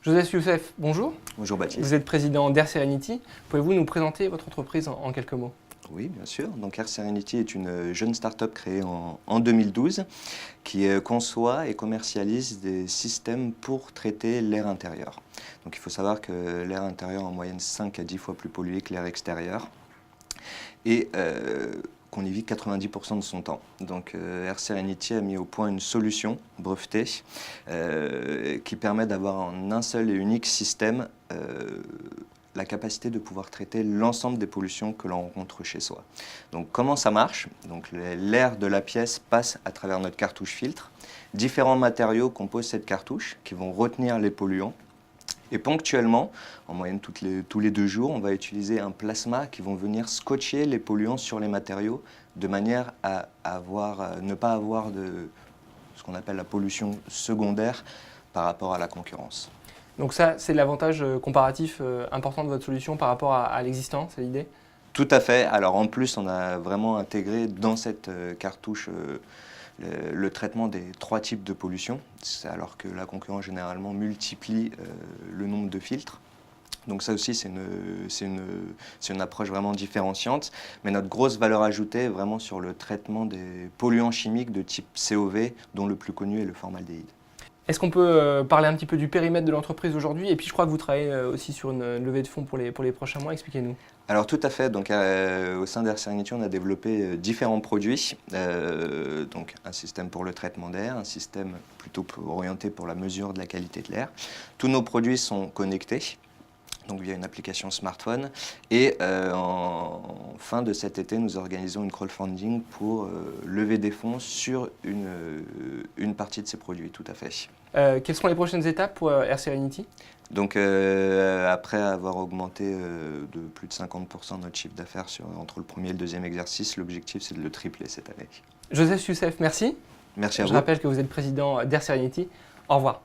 Joseph Youssef, bonjour. Bonjour Baptiste. Vous êtes président d'Air Serenity. Pouvez-vous nous présenter votre entreprise en quelques mots? Oui, bien sûr. Donc Air Serenity est une jeune start-up créée en 2012 qui conçoit et commercialise des systèmes pour traiter l'air intérieur. Donc il faut savoir que l'air intérieur est en moyenne 5 à 10 fois plus pollué que l'air extérieur et qu'on y vit 90% de son temps. Donc Air Serenity a mis au point une solution brevetée qui permet d'avoir en un seul et unique système la capacité de pouvoir traiter l'ensemble des pollutions que l'on rencontre chez soi. Donc comment ça marche? Donc l'air de la pièce passe à travers notre cartouche filtre. Différents matériaux composent cette cartouche qui vont retenir les polluants. Et ponctuellement, en moyenne tous les 2 jours, on va utiliser un plasma qui vont venir scotcher les polluants sur les matériaux de manière à ne pas avoir de ce qu'on appelle la pollution secondaire par rapport à la concurrence. Donc ça, c'est l'avantage comparatif important de votre solution par rapport à l'existant, c'est l'idée? Tout à fait. Alors en plus, on a vraiment intégré dans cette cartouche le traitement des 3 types de pollution, alors que la concurrence généralement multiplie le nombre de filtres. Donc ça aussi, c'est une approche vraiment différenciante. Mais notre grosse valeur ajoutée est vraiment sur le traitement des polluants chimiques de type COV, dont le plus connu est le formaldéhyde. Est-ce qu'on peut parler un petit peu du périmètre de l'entreprise aujourd'hui? Et puis je crois que vous travaillez aussi sur une levée de fonds pour les prochains mois. Expliquez-nous. Alors tout à fait, donc au sein d'Air Serenity, on a développé différents produits, donc un système pour le traitement d'air, un système plutôt orienté pour la mesure de la qualité de l'air. Tous nos produits sont connectés, donc via une application smartphone, et en fin de cet été, nous organisons une crowdfunding pour lever des fonds sur une partie de ces produits, tout à fait. Quelles seront les prochaines étapes pour Air Serenity? Donc après avoir augmenté de plus de 50% notre chiffre d'affaires entre le premier et le deuxième exercice, l'objectif c'est de le tripler cette année. Joseph Youssef, merci. Merci à vous. Je rappelle que vous êtes président d'Air Serenity. Au revoir.